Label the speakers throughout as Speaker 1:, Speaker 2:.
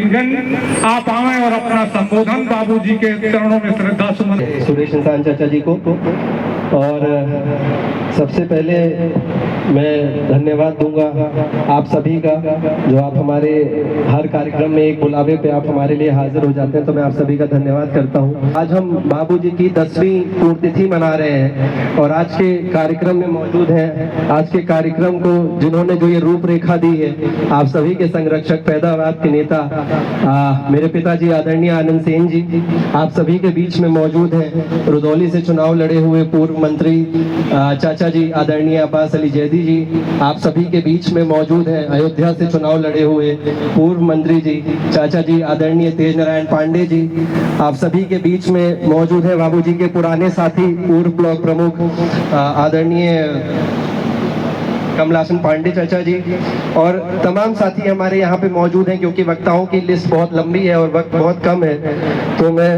Speaker 1: भजनगण आप आए और अपना संबोधन बाबूजी के चरणों में श्रद्धा सुमन।
Speaker 2: सुरेश इंसान चाचा जी को, और सबसे पहले मैं धन्यवाद दूंगा आप सभी का, जो आप हमारे हर कार्यक्रम में एक बुलावे पे आप हमारे लिए हाजिर हो जाते हैं, तो मैं आप सभी का धन्यवाद करता हूं। आज हम बाबूजी की 10वीं पुण्यतिथि मना रहे हैं और आज के कार्यक्रम में मौजूद हैं। आज के कार्यक्रम को जिन्होंने जो ये रूपरेखा दी है, आप सभी के संरक्षक, पैदावार के नेता मेरे पिताजी आदरणीय आनंद सेन जी आप सभी के बीच में मौजूद हैं। रुदौली से चुनाव लड़े हुए पूर्व मंत्री चाचा जी आदरणीय अब्बास अली जैदी जी आप सभी के बीच में मौजूद हैं। अयोध्या से चुनाव लड़े हुए पूर्व मंत्री जी चाचा जी आदरणीय तेज नारायण पांडे जी आप सभी के बीच में मौजूद हैं। बाबूजी के पुराने साथी पूर्व ब्लॉक प्रमुख आदरणीय कमलासन पांडे चाचा जी और तमाम साथी हमारे यहाँ पे मौजूद हैं। क्योंकि वक्ताओं की लिस्ट बहुत लंबी है और वक्त बहुत कम है, तो मैं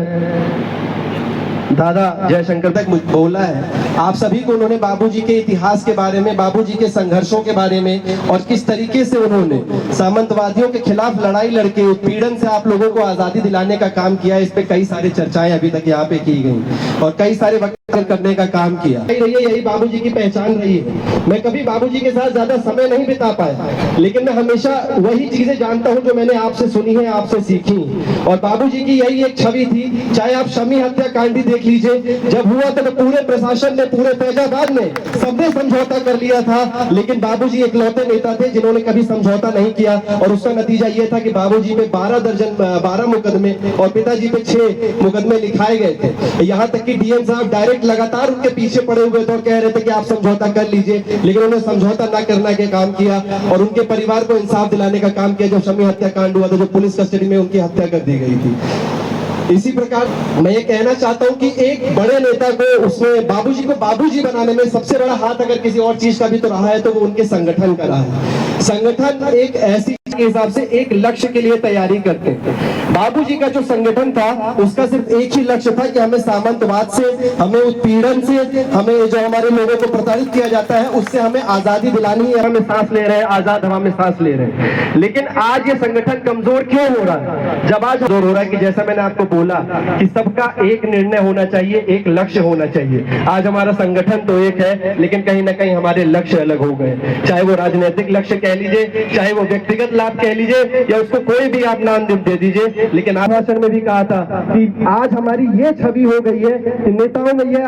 Speaker 2: दादा जयशंकर तक बोला है। आप सभी को उन्होंने बाबूजी के इतिहास के बारे में, बाबूजी के संघर्षों के बारे में और किस तरीके से उन्होंने सामंतवादियों के खिलाफ लड़ाई लड़के उत्पीड़न से आप लोगों को आजादी दिलाने का काम किया। इस पे कई सारी चर्चाएं अभी तक यहाँ पे की गई और कई सारे वक्तव्य करने का काम किया। यही बाबूजी की पहचान रही है। मैं कभी बाबूजी के साथ ज्यादा समय नहीं बिता पाया, लेकिन मैं हमेशा वही चीजें जानता हूँ जो मैंने आपसे सुनी है, आपसे सीखी। और बाबूजी की यही एक छवि थी। चाहे आप शमी हत्याकांड देख लीजिए, जब हुआ तो पूरे प्रशासन ने, पूरे फैजाबाद ने, सबने समझौता कर लिया था, लेकिन बाबूजी इकलौते नेता थे जिन्होंने कभी समझौता नहीं किया। और उसका नतीजा ये था कि बाबूजी पे 12 मुकदमे और पिताजी पे 6 मुकदमे लिखाए गए थे। यहाँ तक कि डीएम साहब डायरेक्ट लगातार उनके पीछे पड़े हुए थे और कह रहे थे कि आप समझौता कर लीजिए, लेकिन उन्होंने समझौता न करने के काम किया और उनके परिवार को इंसाफ दिलाने का काम किया। जो शमी हत्याकांड हुआ था, जो पुलिस कस्टडी में उनकी हत्या कर दी गई थी। इसी प्रकार मैं ये कहना चाहता हूं कि एक बड़े नेता को, उसमें बाबूजी को बाबूजी बनाने में सबसे बड़ा हाथ अगर किसी और चीज का भी तो रहा है, तो वो उनके संगठन का रहा है। संगठन एक ऐसी के हिसाब से एक लक्ष्य के लिए तैयारी करते हैं। बाबूजी का जो संगठन था, उसका सिर्फ एक ही लक्ष्य था कि हमें सामंतवाद से, हमें उत्पीड़न से, हमें जो हमारे लोगों को प्रताड़ित किया जाता है, उससे हमें आजादी दिलानी है। हमें सांस ले रहे हैं, आजाद हवा में सांस ले रहे हैं। लेकिन आज ये संगठन कमजोर क्यों हो रहा है? जब आज कमजोर हो रहा है कि जैसा मैंने आपको बोला कि सबका एक निर्णय होना चाहिए, एक लक्ष्य होना चाहिए। आज हमारा संगठन तो एक है, लेकिन कहीं ना कहीं हमारे लक्ष्य अलग हो गए। चाहे वो राजनीतिक लक्ष्य कह लीजिए, चाहे वो व्यक्तिगत लाभ कह लीजिए, या उसको कोई भी आप नाम दे दीजिए। लेकिन आप भाषण में भी कहा था कि आज हमारी ये छवि हो गई है कि नेताओं में ये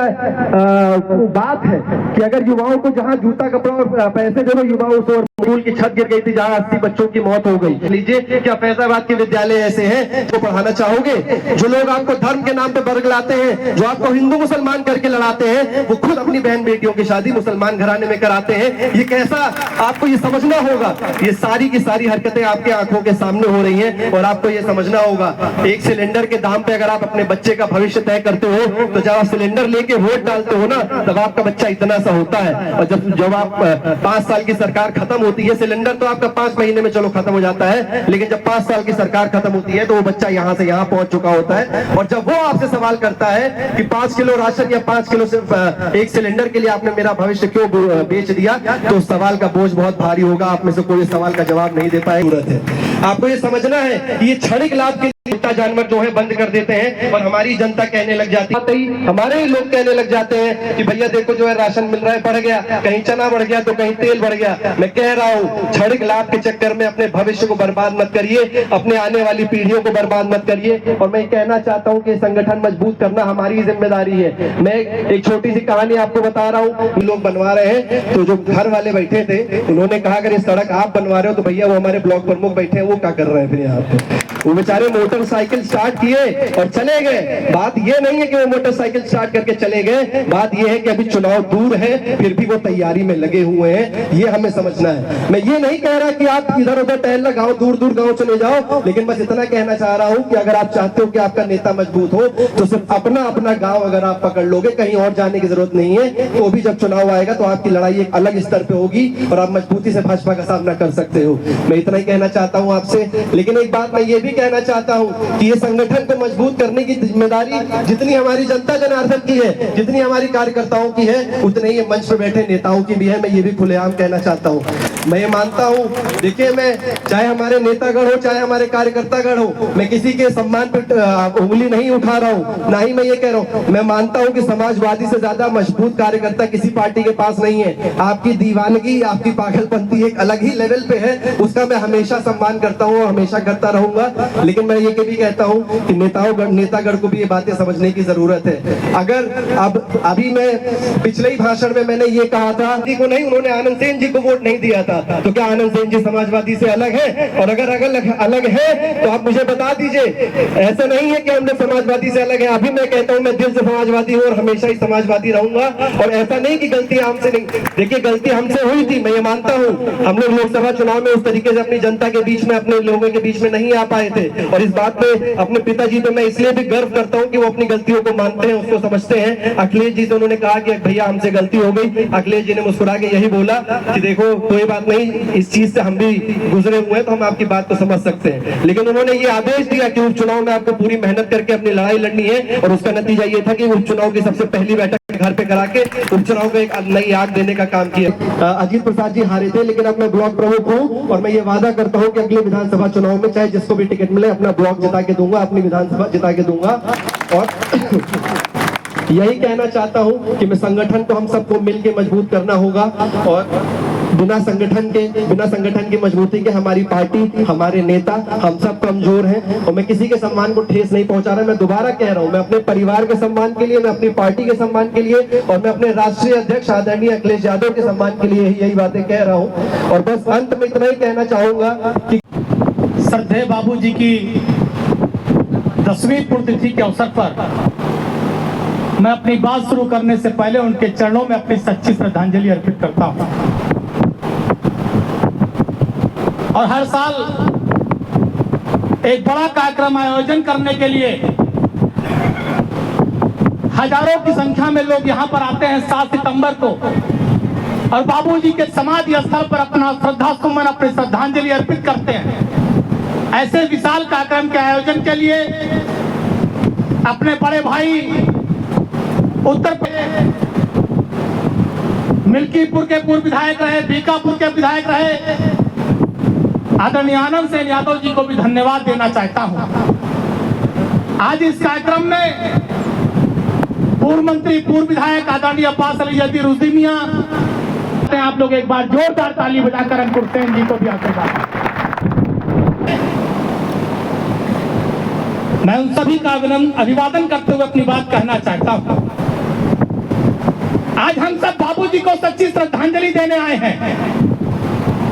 Speaker 2: बात है कि अगर युवाओं को जहां जूता कपड़ा और पैसे दे दो, युवाओं से, और स्कूल की छत गिर गई थी जहां 80 बच्चों की मौत हो गई। लीजिए, क्या फैजाबाद के विद्यालय ऐसे हैं जो पढ़ाना चाहोगे? जो लोग आपको धर्म के नाम पे बरगलाते हैं, जो आपको हिंदू मुसलमान करके लड़ाते हैं, वो खुद अपनी बहन बेटियों की शादी मुसलमान घराने में कराते हैं। ये कैसा, आपको ये समझना होगा। ये सारी की सारी हरकतें आपके आंखों के सामने हो रही हैं और आपको ये समझना होगा। एक सिलेंडर के दाम पे अगर आप अपने बच्चे का भविष्य तय करते हो, तो जब आप सिलेंडर लेके वोट डालते हो ना, तब आपका बच्चा इतना सा होता है। और जब आप 5 साल की सरकार खत्म होती है, सिलेंडर तो आपका 5 महीने में चलो खत्म हो जाता है, लेकिन जब 5 साल की सरकार खत्म होती है, तो वो बच्चा यहाँ से यहाँ पहुंच चुका होता है। और जब वो आपसे सवाल करता है कि 5 किलो राशन या 5 किलो सिर्फ एक सिलेंडर के लिए आपने मेरा भविष्य क्यों बेच दिया, तो उस सवाल का बोझ बहुत भारी होगा। आप में से कोई सवाल का जवाब नहीं दे पाएगा। आपको ये समझना है कि ये क्षणिक लाभ के जानवर जो है बंद कर देते हैं और हमारी जनता कहने लग जाती है, हमारे ही लोग कहने लग जाते हैं कि भैया देखो जो है राशन मिल रहा है, बढ़ गया, कहीं चना बढ़ गया तो कहीं तेल बढ़ गया। मैं कह रहा हूँ, क्षणिक लाभ के चक्कर में अपने भविष्य को बर्बाद मत करिए, अपने आने वाली पीढ़ियों को बर्बाद मत करिए। और मैं कहना चाहता हूँ कि संगठन मजबूत करना हमारी जिम्मेदारी है। मैं एक छोटी सी कहानी आपको बता रहा हूँ। लोग बनवा रहे हैं, तो जो घर वाले बैठे थे, उन्होंने कहा अगर ये सड़क आप बनवा रहे हो तो भैया वो हमारे ब्लॉक प्रमुख बैठे हैं, वो क्या कर रहे हैं फिर यहाँ पे? वो बेचारे मोटरसाइकिल स्टार्ट किए और चले गए। बात ये नहीं है कि वो मोटरसाइकिल स्टार्ट करके चले गए, बात ये है कि अभी चुनाव दूर है, फिर भी वो तैयारी में लगे हुए हैं। ये हमें समझना है। मैं ये नहीं कह रहा कि आप इधर उधर टहलना, गांव दूर दूर गांव चले जाओ, लेकिन बस इतना कहना चाह रहा हूं कि अगर आप चाहते हो कि आपका नेता मजबूत हो, तो सिर्फ अपना अपना गांव अगर आप पकड़ लोगे, कहीं और जाने की जरूरत नहीं है। तो भी जब चुनाव आएगा तो आपकी लड़ाई एक अलग स्तर पे होगी और आप मजबूती से भाजपा का सामना कर सकते हो। मैं इतना ही कहना चाहता हूं आपसे। लेकिन एक बात मैं ये भी कहना चाहता हूं हूँ कि ये संगठन को मजबूत करने की जिम्मेदारी जितनी हमारी जनता जनार्दन की है, जितनी हमारी कार्यकर्ताओं की है, उतने ही मंच पर बैठे नेताओं की भी है। मैं ये भी खुलेआम कहना चाहता हूँ। मैं ये मानता हूँ, देखिए मैं चाहे हमारे नेतागण हो चाहे हमारे कार्यकर्तागण हो, मैं किसी के सम्मान पर उंगली नहीं उठा रहा हूँ, ना ही मैं ये कह रहा हूँ। मैं मानता हूँ कि समाजवादी से ज्यादा मजबूत कार्यकर्ता किसी पार्टी के पास नहीं है। आपकी दीवानगी, आपकी पागलपंती एक अलग ही लेवल पे है, उसका मैं हमेशा सम्मान करता हूँ और हमेशा करता रहूंगा। लेकिन मैं ये भी कहता हूँ कि नेतागण को भी ये बातें समझने की जरूरत है। अगर अब अभी मैं पिछले ही भाषण में मैंने ये कहा था जी को नहीं, उन्होंने आनंद सेन जी को वोट नहीं दिया था, तो क्या आनंद सेन जी समाजवादी से अलग है? और अगर अलग है तो आप मुझे बता दीजिए। ऐसा नहीं है कि हमने समाजवादी से अलग है। अभी मैं कहता हूँ मैं दिल से समाजवादी हूँ और हमेशा ही समाजवादी रहूंगा। और ऐसा नहीं कि गलती हमसे नहीं, देखिए गलती हमसे हुई थी, मैं ये मानता हूँ। हम लोग लोकसभा चुनाव में उस तरीके से अपनी जनता के बीच में, अपने लोगों के बीच में नहीं आ पाए थे। और इस बात पे अपने पिताजी पे मैं इसलिए भी गर्व करता हूँ कि वो अपनी गलतियों को मानते हैं, उसको समझते हैं। अखिलेश जी से उन्होंने कहा कि भैया हमसे गलती हो गई। अखिलेश जी ने मुस्कुरा के यही बोला कि देखो कोई बात नहीं, इस चीज से हम भी गुजरे हुए हैं तो हम आपकी बात को समझ सकते हैं। लेकिन उन्होंने ये आदेश दिया कि उपचुनाव में आपको पूरी मेहनत करके अपनी लड़ाई लड़नी है। और उसका नतीजा ये था कि उपचुनाव की सबसे पहली बैठक घर पे करा के उपचुनाव को एक नई आग देने का काम किया। अजीत प्रसाद जी हारे थे, लेकिन अब मैं ब्लॉक प्रमुख हूँ और मैं ये वादा करता हूँ कि अगले विधानसभा चुनाव में चाहे जिसको भी टिकट मिले अपना ब्लॉक जिता के दूंगा, अपनी विधानसभा जिता के दूंगा। और यही कहना चाहता हूँ कि मैं संगठन को हम सबको मिलकर मजबूत करना होगा। और बिना संगठन की मजबूती के हमारी पार्टी, हमारे नेता, हम सब कमजोर हैं। और मैं किसी के सम्मान को ठेस नहीं पहुंचा रहा। मैं दोबारा कह रहा हूं, मैं अपने परिवार के सम्मान के लिए, मैं अपनी पार्टी के सम्मान के लिए और मैं अपने राष्ट्रीय अध्यक्ष आदरणीय अखिलेश यादव के सम्मान के लिए यही बातें कह रहा हूं। और बस अंत में इतना ही कहना चाहूंगा कि
Speaker 3: श्रद्धेय बाबू जी की 10वीं पुण्यतिथि के अवसर पर मैं अपनी बात शुरू करने से पहले उनके चरणों में अपनी सच्ची श्रद्धांजलि अर्पित करता हूं। और हर साल एक बड़ा कार्यक्रम आयोजन करने के लिए हजारों की संख्या में लोग यहां पर आते हैं 7 सितंबर को, और बाबूजी के समाधि स्थल पर अपना श्रद्धा सुमन, अपनी श्रद्धांजलि अर्पित करते हैं। ऐसे विशाल कार्यक्रम के आयोजन के लिए अपने बड़े भाई उत्तर प्रदेश मिल्कीपुर के पूर्व विधायक रहे, बीकापुर के विधायक रहे आदरणीय आनंद सेन यादव जी को भी धन्यवाद देना चाहता हूं। आज इस कार्यक्रम में पूर्व मंत्री, पूर्व विधायक आदरणीय अब्बास अली जदीर उद्दी मियां, आप लोग एक बार जोरदार ताली बजाकर अंकुर सेन जी को भी आशीर्वाद। मैं उन सभी का अभिवादन करते हुए अपनी बात कहना चाहता हूं। आज हम सब बाबूजी को सच्ची श्रद्धांजलि देने आए हैं।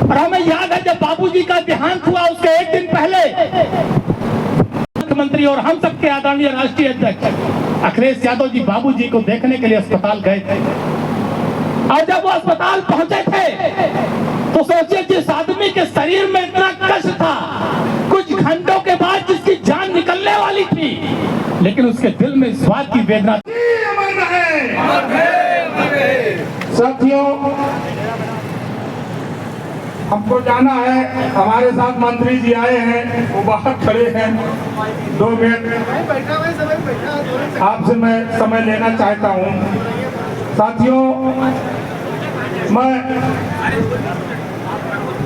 Speaker 3: और हमें याद है जब बाबूजी का देहांत हुआ उसके एक दिन पहले मुख्यमंत्री और हम सबके आदरणीय राष्ट्रीय अध्यक्ष अखिलेश यादव जी बाबूजी को देखने के लिए अस्पताल गए थे। और जब वो अस्पताल पहुंचे थे तो सोचिए जिस आदमी के शरीर में इतना कष्ट था, कुछ घंटों के बाद जिसकी जान निकलने वाली थी, लेकिन उसके दिल में इस बात की वेदना।
Speaker 1: साथियों, हमको जाना है, हमारे साथ मंत्री जी आए हैं, वो बाहर खड़े हैं। 2 मिनट आपसे मैं समय लेना चाहता हूं। साथियों, मैं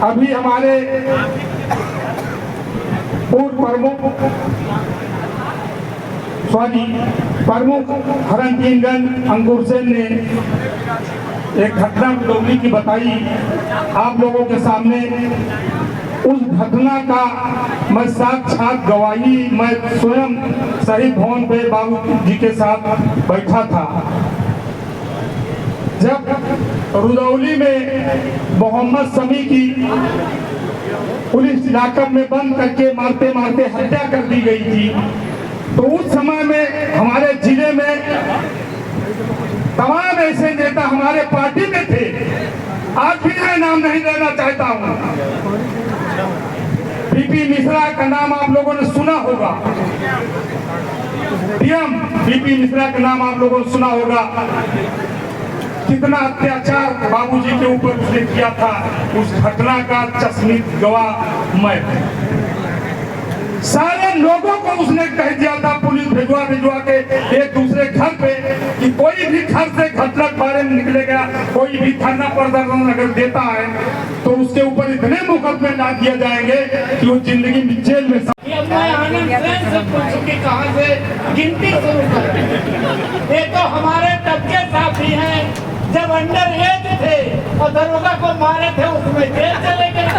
Speaker 1: अभी हमारे पूर्व प्रमुख हरनगंज अंकुर सेन ने एक घटना डोगरी की बताई आप लोगों के सामने। उस घटना का मैं साक्षात गवाही, मैं स्वयं शहीद भवन पे बाबू जी के साथ बैठा था। जब रुदौली में मोहम्मद शमी की पुलिस लाकअप में बंद करके मारते मारते हत्या कर दी गई थी, तो उस समय में हमारे जिले में तमाम ऐसे नेता हमारे पार्टी में थे। आज भी मैं नाम नहीं लेना चाहता हूं। बीपी मिश्रा का नाम आप लोगों ने सुना होगा। डीएम बीपी मिश्रा का नाम आप लोगों ने सुना होगा। कितना अत्याचार बाबूजी के ऊपर उसने किया था, उस घटना का चश्मित गवाह मैं। सारे लोगों को उसने कह दिया था पुलिस भिजवा के एक दूसरे घर पे कि कोई भी घर से घटना के बारे में निकलेगा, कोई भी धरना प्रदर्शन अगर देता है तो उसके ऊपर इतने मुकदमे ला दिए जाएंगे कि वो जिंदगी में जेल में।
Speaker 4: मैं आनंद सेन से पूछूं कि कहाँ से गिनती शुरू करें। ये तो हमारे तब के साथी हैं, जब अंडर एज थे और दरोगा को मारे थे उसमें जेल चले गए।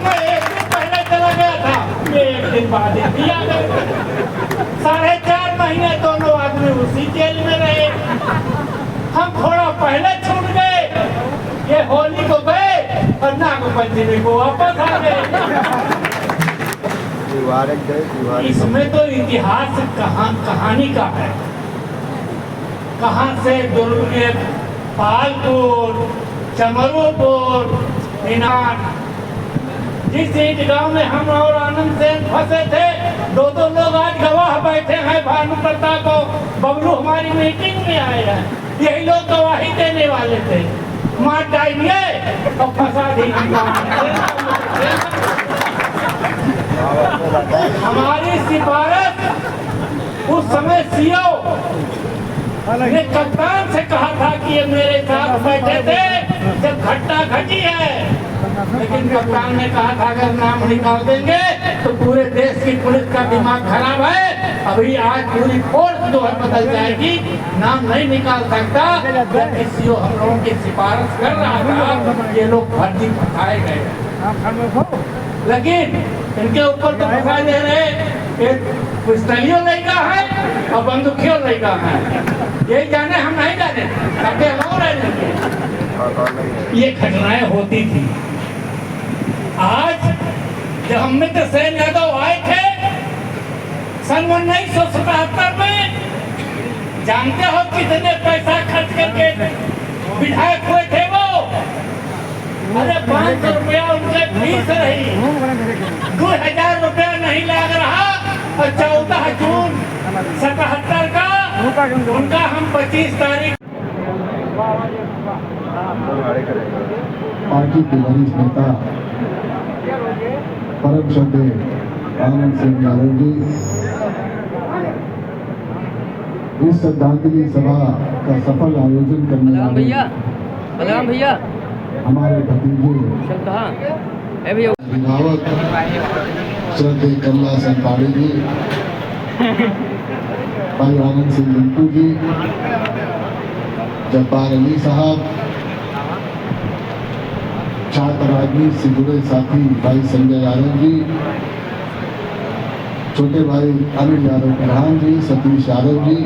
Speaker 4: मैं एक दिन पहले चला गया था, ये एक दिन बाद ही आ गए। 4.5 महीने दोनों आदमी उसी जेल में रहे। हम थोड़ा पहले छूट गए, ये होली को गए और नागपंचमी को वापस आ गए। इसमें तो इतिहास कहानी का है। कहाँ से दुर्ग के पालपुर, चमरूपुर, मीनार, जिस ईट गांव में हम और आनंद सेन फंसे थे, 2 लोग आज गवाह बैठे हैं। भानु प्रताप और बबलू हमारी मीटिंग में आए हैं, यही लोग गवाही देने वाले थे। मार डालिए और फंसा दी। हमारी सिफारिश उस समय सीओ ने कप्तान से कहा था कि ये मेरे साथ बैठे थे जब घटना घटी है, लेकिन कप्तान ने कहा था अगर नाम निकाल देंगे तो पूरे देश की पुलिस का दिमाग खराब है। अभी आज पूरी फोर्स जो है बदल जाएगी, नाम नहीं निकाल सकता। जबकि सीओ हम लोगों की सिफारिश कर रहा था, ये लोग भर्ती फंसाए गए। लेकिन इनके ऊपर तो फंसा दे रहे, एक पिस्तौलियों लगा है और बंदूकियों लगा है। यही जाने हम नहीं जाने, ताकि हम रहने। ये घटनाएं होती थी। आज जब हम मित्र सेन यादव आए थे सन 1977 में, जानते हो कितने पैसा खर्च करके विधायक हुए थे वो? अरे 500 रुपया उनके फीस रही, 2000 रुपया नहीं लग रहा। और 14 जून 77 का उनका हम 25 तारीख
Speaker 5: पार्टी के वरिष्ठ नेता परम श्रद्धेय आनंद सेन यादव जी इस श्रद्धांजलि सभा का सफल आयोजन करने वाले
Speaker 6: भैया
Speaker 5: हमारे भतीजे अभिभावक श्रद्धेय कमला सिंह पाड़ी जी, भाई आनंद सिंह मिंटू जी, जब्बार अली साहब, छात्र राजनीति से जुड़े साथी भाई संजय यादव जी, छोटे भाई अनिल यादव प्रधान जी, सतीश यादव जी,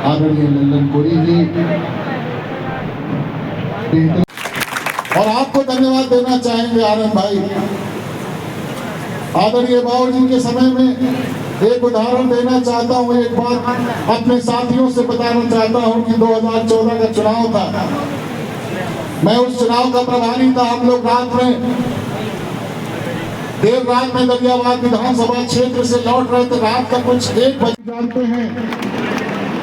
Speaker 5: आदरणीय लल्लन कोरी जी, और आपको धन्यवाद देना चाहेंगे आनंद भाई। आदरणीय बाबू जी के समय में एक उदाहरण देना चाहता हूँ, एक बात अपने साथियों से बताना चाहता हूँ कि 2014 का चुनाव था, मैं उस चुनाव का प्रभारी था। हम लोग रात में देर रात में दरियाबाद विधानसभा क्षेत्र से लौट रहे थे, रात का कुछ 1 बजे। जानते हैं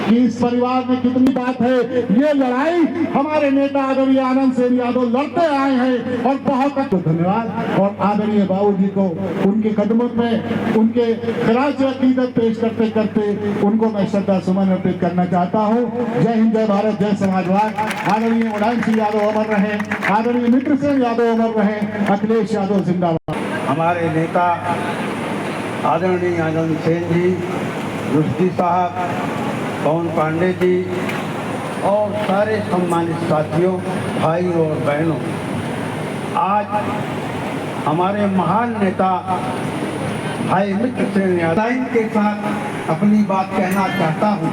Speaker 5: कि इस परिवार में कितनी बात है। ये लड़ाई हमारे नेता आदरणीय आनंद सेन यादव लड़ते आए हैं और बहुत धन्यवाद। और आदरणीय बाबू जी को उनके कदमों में उनके खिलाफ अकीदत पेश करते करते उनको मैं श्रद्धा सुमन अर्पित करना चाहता हूँ। जय हिंद, जय भारत, जय समाजवाद। आदरणीय मुलायम सिंह यादव अमर रहे, आदरणीय मित्र सेन यादव अमर रहे, अखिलेश यादव जिंदाबाद।
Speaker 7: हमारे नेता आदरणीय आनंद सेन जी, रुश्दी साहब, पवन पांडे जी और सारे सम्मानित साथियों, भाई और बहनों, आज हमारे महान नेता भाई मित्र सेन यादव के साथ अपनी बात कहना चाहता हूँ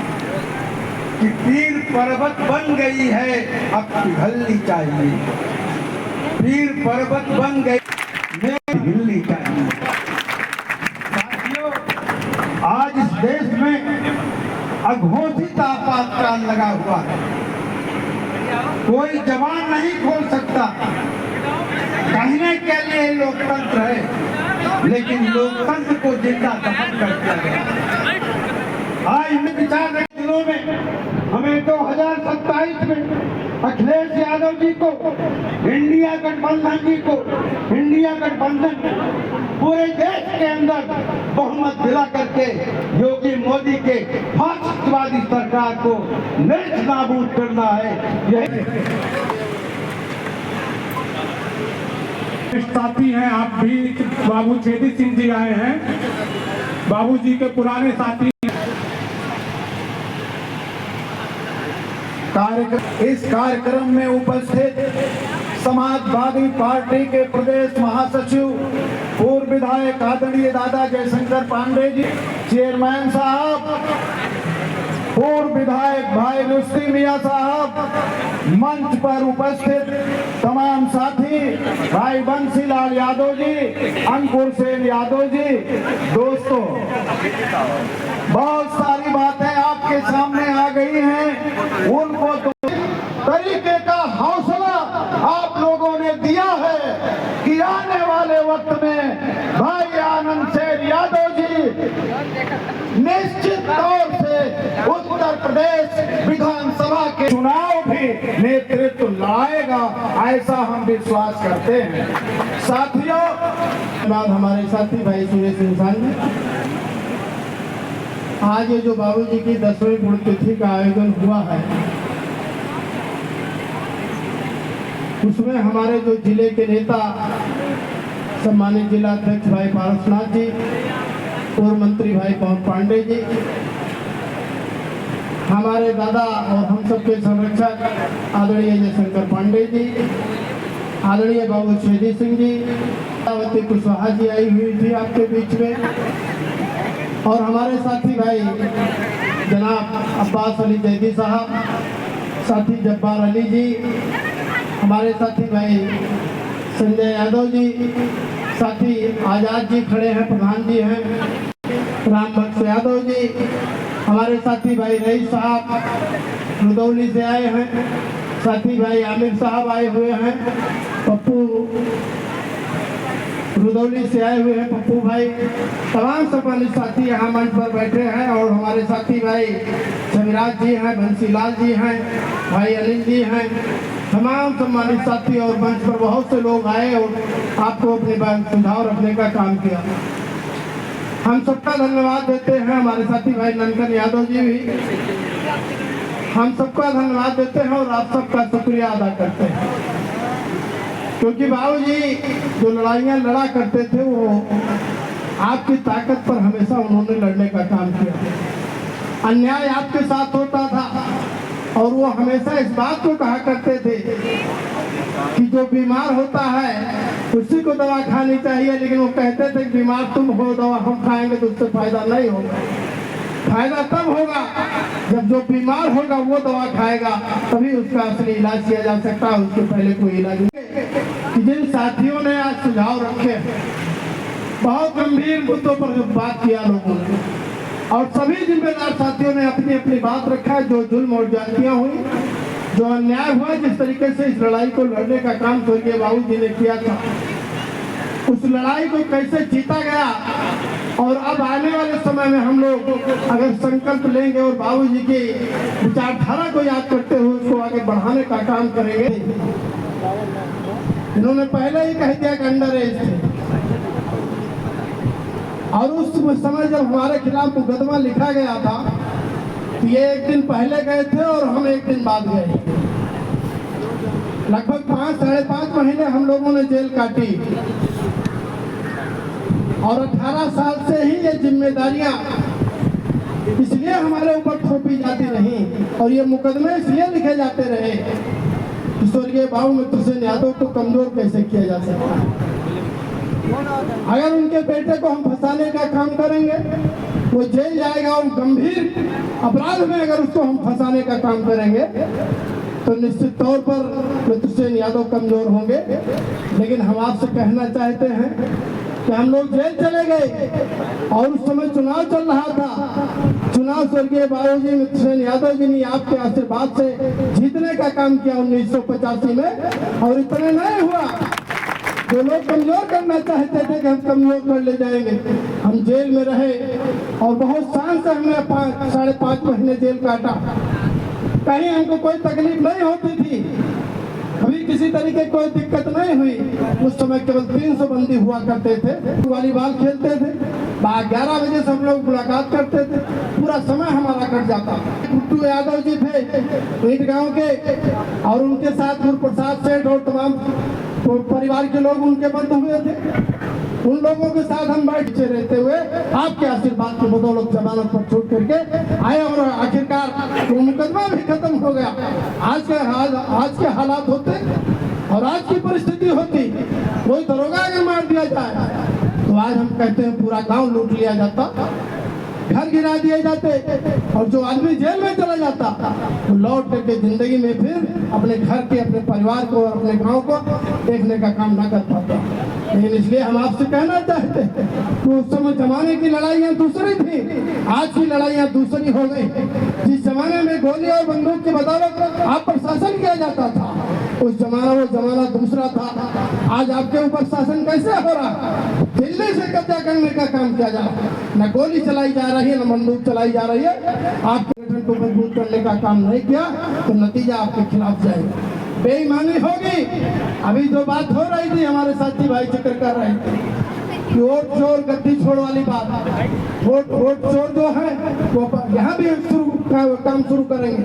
Speaker 7: कि पीर पर्वत बन गई है, अब पिघलनी चाहिए। पीर पर्वत बन गई, हिलनी चाहिए। साथियों, आज इस देश में अघोषित आपातकाल लगा हुआ है, कोई जबान नहीं खोल सकता। कहने के लिए लोकतंत्र है, लेकिन लोकतंत्र को जिंदा दफन कर दिया गया। आज इन विचार दिनों में हमें 2027 में अखिलेश यादव जी को, इंडिया गठबंधन जी को, इंडिया गठबंधन पूरे देश के अंदर बहुमत दिला करके योगी मोदी के फासिस्टवादी सरकार को नेस्त नाबूद करना है। यही
Speaker 1: साथी हैं, आप भी बाबू छेदी सिंह जी आए हैं, बाबू जी के पुराने साथी।
Speaker 5: इस कार्यक्रम में उपस्थित समाजवादी पार्टी के प्रदेश महासचिव पूर्व विधायक आदरणीय दादा जयशंकर पांडे जी, चेयरमैन साहब, पूर्व विधायक भाई रुस्ती मियां साहब, मंच पर उपस्थित तमाम साथी भाई बंसीलाल यादव जी, अंकुर सेन यादव जी। दोस्तों, बहुत सारी बातें आपके सामने आ गई हैं, उनको तो तरीके का हौसला आप लोगों ने दिया है कि आने वाले वक्त में भाई आनंद सेन यादव जी निश्चित तौर से उत्तर प्रदेश विधानसभा के चुनाव भी नेतृत्व लाएगा, ऐसा हम विश्वास करते हैं। साथियों, बाद हमारे साथी भाई सुरेश इंसान जी, आज ये जो बाबूजी की 10वीं पुण्यतिथि का आयोजन हुआ है, उसमें हमारे जो जिले के नेता सम्मानित जिला अध्यक्ष भाई पारसनाथ जी, पूर्व मंत्री भाई पवन पांडे जी, हमारे दादा और हम सबके संरक्षक आदरणीय जयशंकर पांडे जी, आदरणीय बाबू छेदी सिंह जी, रावती कुशवाहा जी आई हुई थी आपके बीच में, और हमारे साथी भाई जनाब अब्बास अली जैदी साहब, साथी जब्बार अली जी, हमारे साथी भाई संजय यादव जी, साथी आजाद जी खड़े हैं, प्रधान जी हैं, राम बख्श यादव जी, हमारे साथी भाई रईस साहब रुदौली से आए हैं, साथी भाई आमिर साहब आए हुए हैं, पप्पू रुदौली से आए हुए हैं, पप्पू भाई, तमाम सम्मानित साथी यहाँ मंच पर बैठे हैं, और हमारे साथी भाई सविराज जी हैं, बंसीलाल जी हैं, भाई अनिल जी हैं, तमाम सम्मानित साथी, और मंच पर बहुत से लोग आए और आपको अपने सुझाव रखने का काम किया। हम सबका धन्यवाद देते हैं, हमारे साथी भाई नंदन यादव जी भी, हम सबका धन्यवाद देते हैं और आप सबका शुक्रिया अदा करते हैं, क्योंकि बाबूजी जो लड़ाइयाँ लड़ा करते थे वो आपकी ताकत पर हमेशा उन्होंने लड़ने का काम किया। अन्याय आपके साथ होता था और वो हमेशा इस बात को कहा करते थे कि जो बीमार होता है उसी को दवा खानी चाहिए, लेकिन वो कहते थे कि बीमार तुम हो, दवा हम खाएंगे तो उससे फायदा नहीं होगा। फायदा तब होगा जब जो बीमार होगा वो दवा खाएगा, तभी उसका असली इलाज किया जा सकता है, उसके पहले कोई इलाज नहीं। जिन साथियों ने आज सुझाव रखे, बहुत गंभीर मुद्दों पर बात किया लोगों ने, और सभी जिम्मेदार साथियों ने अपनी अपनी बात रखा है। जो जुल्म और ज्यादतियां हुई, जो अन्याय हुआ, जिस तरीके से इस लड़ाई को लड़ने का काम स्वर्गीय बाबू जी ने किया था, उस लड़ाई को कैसे जीता गया, और अब आने वाले समय में हम लोग अगर संकल्प लेंगे और बाबूजी की विचारधारा को याद करते हुए उसको आगे बढ़ाने का काम करेंगे। इन्होंने पहले ही कह दिया कि अंडर एज थे, और उस समय जब हमारे खिलाफ मुकदमा लिखा गया था तो ये एक दिन पहले गए थे और हम एक दिन बाद गए। लगभग 5-5.5 महीने हम लोगों ने जेल काटी, और 18 साल से ही ये जिम्मेदारियां इसलिए हमारे ऊपर थोपी जाती रही, और ये मुकदमे इसलिए लिखे जाते रहे कि स्वर्गीय बाबू मित्र सेन यादव को कमजोर कैसे किया जा सकता है। अगर उनके बेटे को हम फंसाने का काम करेंगे, वो जेल जाएगा, और गंभीर अपराध में अगर उसको हम फंसाने का काम करेंगे तो निश्चित तौर पर मित्र सेन यादव कमजोर होंगे। लेकिन हम आपसे कहना चाहते हैं कि हम लोग जेल चले गए, और उस समय चुनाव चल रहा था। चुनाव स्वर्गीय बाबूजी मित्र सेन यादव जी ने आपके आशीर्वाद से जीतने का काम किया 1985 में, और इतने नहीं हुआ। जो लोग कमजोर करना चाहते थे कि हम कमजोर कर ले जाएंगे, हम जेल में रहे, और बहुत शान से हमने 5.5 महीने जेल काटा। कहीं हमको कोई तकलीफ नहीं होती थी। अभी
Speaker 6: किसी तरीके कोई दिक्कत नहीं हुई। उस समय केवल 300 बंदी हुआ करते थे, वॉलीबॉल खेलते थे, 11 बजे से हम लोग मुलाकात करते थे, पूरा समय हमारा कट जाता। गुड्डू यादव जी थे ईट गांव के, और उनके साथ गुरुप्रसाद सेठ और तमाम परिवार के लोग उनके बंद हुए थे। उन लोगों के साथ हम बैठे रहते हुए आपके आशीर्वाद की बदौलत जमानत पर छूट करके आए, और आखिरकार वो मुकदमा भी खत्म हो गया। आज के हालात होते और आज की परिस्थिति होती, कोई दरोगा अगर मार दिया जाए तो आज हम कहते हैं पूरा गांव लूट लिया जाता, घर गिरा दिए जाते, और जो आदमी जेल में चला जाता वो लौट करके जिंदगी में फिर अपने घर के, अपने परिवार को और अपने गांव को देखने का काम ना कर पाता। लेकिन इसलिए हम आपसे कहना चाहते हैं कि उस समय जमाने की लड़ाइयाँ दूसरी थी, आज की लड़ाइयाँ दूसरी हो गई। जिस जमाने में गोली और बंदूक की बदौलत आप पर शासन किया जाता था, उस जमाना वो जमाना दूसरा था। आज आपके ऊपर शासन कैसे हो रहा है? दिल्ली से कब्जा करने का काम किया जा रहा है, न गोली चलाई जा रही है, न बंदूक चलाई जा रही है। आपके संगठन को मजबूत करने का काम नहीं किया तो नतीजा आपके खिलाफ जाएगा, बेईमानी होगी। अभी जो बात हो रही थी, हमारे साथी भाई जिक्र कर रहे थे कि वोट चोर गद्दी छोड़ वाली बात, वोट चोर जो है वो यहाँ भी काम शुरू करेंगे,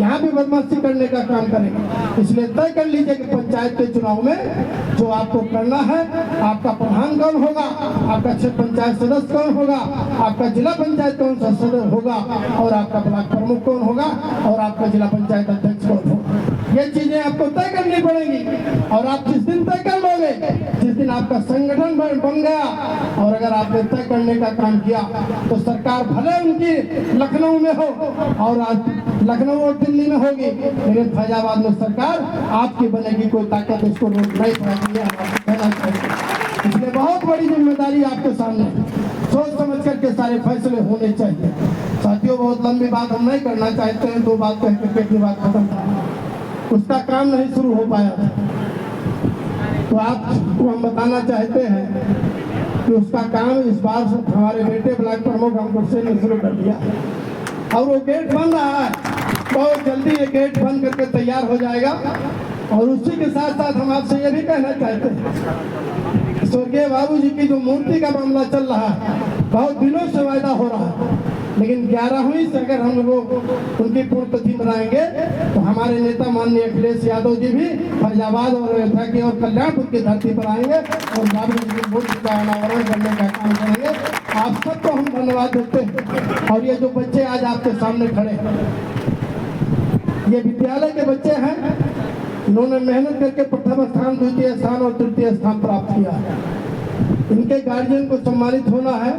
Speaker 6: यहाँ भी बदमाशी करने का काम करेंगे। इसलिए तय कर लीजिए कि पंचायत के चुनाव में जो आपको करना है, आपका प्रधान कौन होगा, आपका क्षेत्र पंचायत सदस्य कौन होगा, आपका जिला पंचायत कौन सा सदस्य होगा, और आपका ब्लॉक प्रमुख कौन होगा, और आपका जिला पंचायत अध्यक्ष कौन होगा। ये चीजें आपको तय करनी पड़ेंगी। और आप जिस दिन तय कर लोगे, जिस दिन आपका संगठन बन गया, और अगर आपने तय करने का काम किया तो सरकार भले उनकी लखनऊ में हो और आज लखनऊ और दिल्ली में होगी, लेकिन फैजाबाद में सरकार आपकी बनेगी, कोई ताकत उसको रोक नहीं पाएगी। कहना चाहिए, इसलिए बहुत बड़ी जिम्मेदारी आपके सामने, सोच समझ करके सारे फैसले होने चाहिए। साथियों, बहुत लंबी बात हम नहीं करना चाहते हैं, 2 बात कह करके अपनी बात खत्म कर, उसका काम नहीं शुरू हो पाया था, तो आपको हम बताना चाहते हैं कि उसका काम इस बार हमारे बेटे ब्लॉक प्रमुख अंकुर ने शुरू कर दिया, और वो गेट बन रहा है। बहुत जल्दी ये गेट बन करके तैयार हो जाएगा। और उसी के साथ साथ हम आपसे ये भी कहना चाहते हैं, स्वर्गीय बाबूजी की जो मूर्ति का मामला चल रहा है, बहुत दिनों से वायदा हो रहा है, लेकिन 11वीं से अगर हम लोग उनकी पूर्ण तिथि मनाएंगे तो हमारे नेता माननीय अखिलेश यादव जी भी फैजाबाद और अयोध्या की और कल्याणपुर की धरती पर आएंगे और बाबू जी की मूर्ति का अनावरण करने का काम करेंगे। आप सबको हम धन्यवाद देते हैं। और ये जो बच्चे आज आपके सामने खड़े हैं, ये विद्यालय के बच्चे हैं, इन्होंने मेहनत करके प्रथम स्थान, द्वितीय स्थान और तृतीय स्थान प्राप्त किया है। इनके गार्जियन को सम्मानित होना है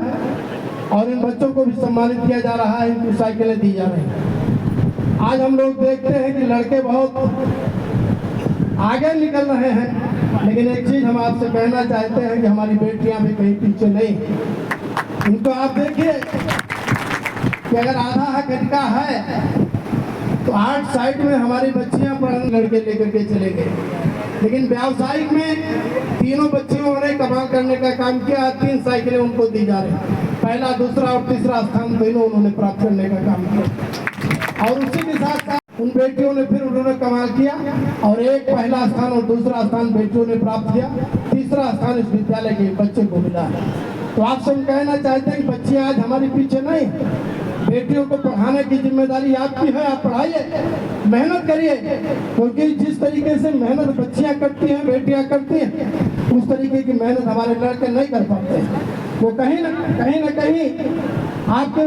Speaker 6: और इन बच्चों को भी सम्मानित किया जा रहा है, इनको साइकिलें दी जा रही हैं। आज हम लोग देखते हैं कि लड़के बहुत आगे निकल रहे हैं, लेकिन एक चीज हम आपसे कहना चाहते हैं कि हमारी बेटियां भी कहीं पीछे नहीं। इनको आप देखिए कि अगर आधा घंटा है तो 8 साइड में हमारी बच्चियां पढ़ने लड़के लेकर के चले गए, लेकिन व्यावसायिक में तीनों बच्चियों ने कमाल करने का काम किया। 3 साइकिलें उनको दी जा रही, पहला, दूसरा और तीसरा स्थान तीनों उन्होंने प्राप्त करने का काम किया। और उसी के साथ साथ उन बेटियों ने फिर उन्होंने कमाल किया और एक पहला स्थान और दूसरा स्थान बेटियों ने प्राप्त किया, तीसरा स्थान इस विद्यालय के बच्चे को मिला है। तो आपसे हम कहना चाहते हैं कि बच्चियां आज हमारी पीछे नहीं, बेटियों को पढ़ाने की जिम्मेदारी आपकी है। आप पढ़ाइए, मेहनत करिए, क्योंकि जिस तरीके से मेहनत बच्चियां करती हैं, बेटियां करती हैं, उस तरीके की मेहनत हमारे लड़के नहीं कर पाते। वो कहीं न कहीं आपके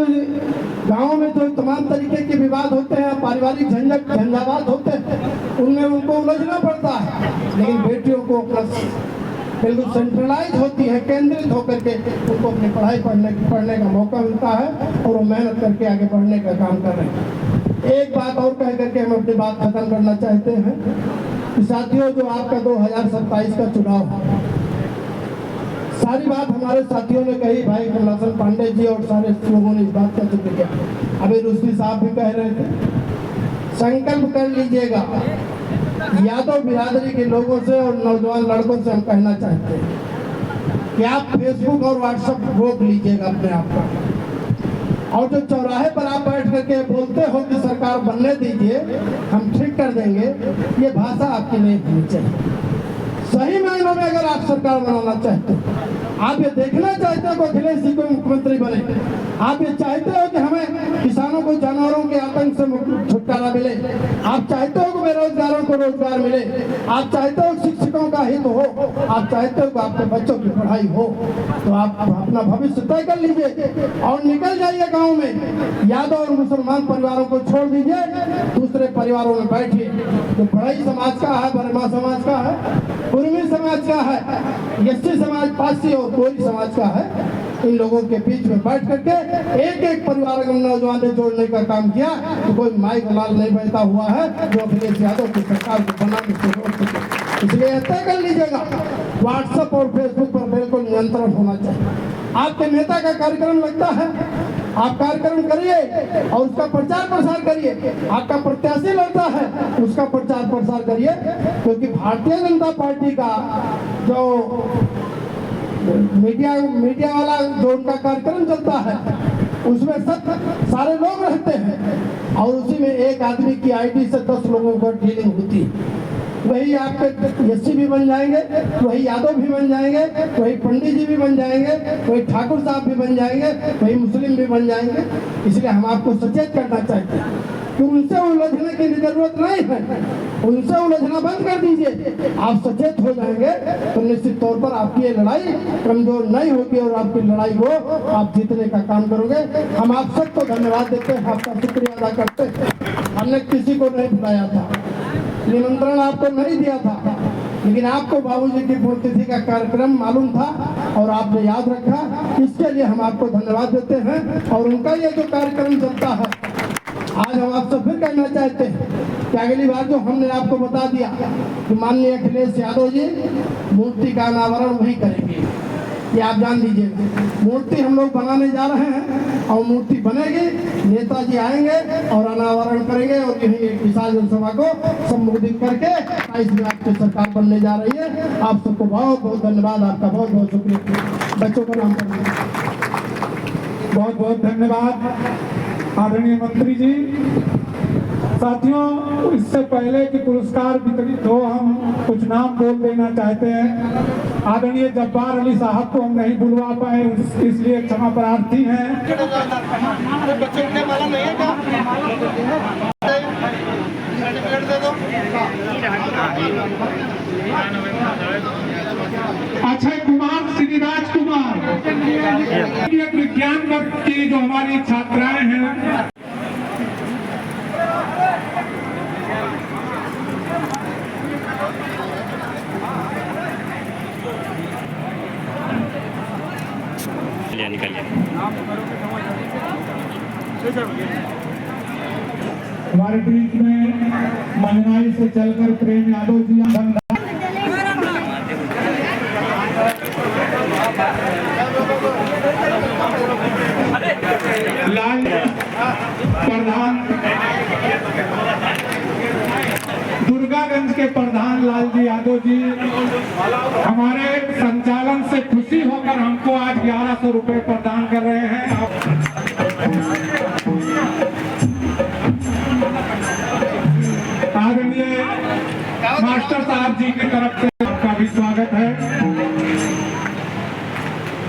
Speaker 6: गाँव में जो तमाम तरीके के विवाद होते हैं, पारिवारिक झंझावात होते हैं, उनमें उनको उलझना पड़ता है, लेकिन बेटियों को बिल्कुल सेंट्रलाइज होती है, केंद्रित होकर के उनको अपनी पढ़ाई पढ़ने का मौका मिलता है और वो मेहनत करके आगे बढ़ने का काम कर रहे हैं। एक बात और कह करके हम अपनी बात खत्म करना चाहते हैं कि साथियों, जो आपका 2027 का चुनाव है, सारी बात हमारे साथियों ने कही, भाई कमलासन पांडे जी और सारे लोगों ने इस बात का जिक्र किया। अभी रुश्दी साहब भी कह रहे थे, संकल्प कर लीजिएगा। यादव बिरादरी के लोगों से और नौजवान लड़कों से हम कहना चाहते हैं कि आप फेसबुक और व्हाट्सएप रोक लीजिएगा अपने आप का। और जो चौराहे पर आप बैठ करके बोलते हो कि सरकार बनने दीजिए, हम ठीक कर देंगे, ये भाषा आपकी नहीं होनी चाहिए। सही मायनों में अगर आप सरकार बनाना चाहते हो, आप ये देखना चाहते हो कि अखिलेश जी को मुख्यमंत्री बने, आप ये चाहते हो कि हमें किसानों को जानवरों के आतंक से छुटकारा मिले, आप चाहते हो कि बेरोजगारों को रोजगार मिले, आप चाहते हो शिक्षकों का हित हो, आप चाहते हो कि आपके बच्चों की पढ़ाई हो, तो आप अपना भविष्य तय कर लीजिए और निकल जाइए गाँव में। यादव और मुसलमान परिवारों को छोड़ दीजिए, दूसरे परिवारों में बैठिए, जो बड़ई समाज का है, वर्मा समाज का है, कुर्मी समाज का है, एसटी समाज, पारसी और कोई समाज का है, इन लोगों के बीच में बैठ करके एक एक परिवार के नौजवान ने जोड़ने का काम किया, तो कोई माई लाल नहीं बहता हुआ है जो अखिलेश यादव की सरकार को बनाने से रोक सके। इसलिए तय कर लीजिएगा, व्हाट्सएप और फेसबुक पर बिल्कुल नियंत्रण होना चाहिए। आपके नेता का कार्यक्रम लगता है, आप कार्यक्रम करिए और उसका प्रचार प्रसार करिए। आपका प्रत्याशी लड़ता है, उसका प्रचार प्रसार करिए, क्योंकि भारतीय जनता पार्टी का जो मीडिया वाला जो उनका कार्यक्रम चलता है, उसमें सब सारे लोग रहते हैं और उसी में एक आदमी की आईडी से 10 लोगों को डीलिंग होती है। वही आपके एससी भी बन जाएंगे, वही यादव भी बन जाएंगे, वही पंडित जी भी बन जाएंगे, वही ठाकुर साहब भी बन जाएंगे, वही मुस्लिम भी बन जाएंगे। इसलिए हम आपको सचेत करना चाहते हैं कि उनसे उलझने की जरूरत नहीं है, उनसे उलझना बंद कर दीजिए। आप सचेत हो जाएंगे तो निश्चित तौर पर आपकी ये लड़ाई कमजोर नहीं होगी और आपकी लड़ाई को आप जीतने का काम करोगे। हम आप सबको धन्यवाद देते हैं, आपका शुक्रिया अदा करते हैं। हमने किसी को नहीं बुलाया था, निमंत्रण आपको नहीं दिया था, लेकिन आपको बाबूजी की पुण्यतिथि का कार्यक्रम मालूम था और आपने याद रखा, इसके लिए हम आपको धन्यवाद देते हैं। और उनका ये जो कार्यक्रम चलता है, आज हम आपसे फिर कहना चाहते हैं कि अगली बार जो हमने आपको बता दिया कि माननीय अखिलेश यादव जी मूर्ति का अनावरण वही करेंगे, ये आप जान लीजिए। मूर्ति हम लोग बनाने जा रहे हैं और मूर्ति बनेगी, नेताजी आएंगे और अनावरण करेंगे और यही एक विशाल जनसभा को संबोधित करके 22 में आपकी सरकार बनने जा रही है। आप सबको बहुत बहुत धन्यवाद, आपका बहुत बहुत शुक्रिया। बच्चों का नाम करेंगे।
Speaker 1: बहुत बहुत धन्यवाद आदरणीय मंत्री जी। साथियों, इससे पहले कि पुरस्कार वितरित हो, हम कुछ नाम बोल देना चाहते हैं। आदरणीय जब्बार अली साहब को हम नहीं बुलवा पाए, इसलिए क्षमा प्रार्थी हैं। अक्षय कुमार, श्रीराज कुमार, विज्ञान वर्ग की जो हमारी छात्राएं हैं, हमारे बीच में महंगाई से चलकर प्रेम यादव जी, लाल प्रधान, दुर्गागंज के प्रधान लालजी यादव जी हमारे संचालन से खुशी होकर हमको आज 1100 रुपए प्रदान कर रहे हैं। आदरणीय मास्टर साहब जी की तरफ से आपका भी स्वागत है।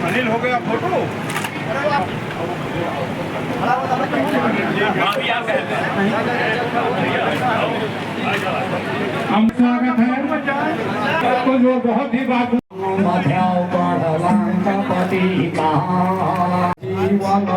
Speaker 1: अनिल हो गया फोटो, हम स्वागत है तो जो बहुत ही बात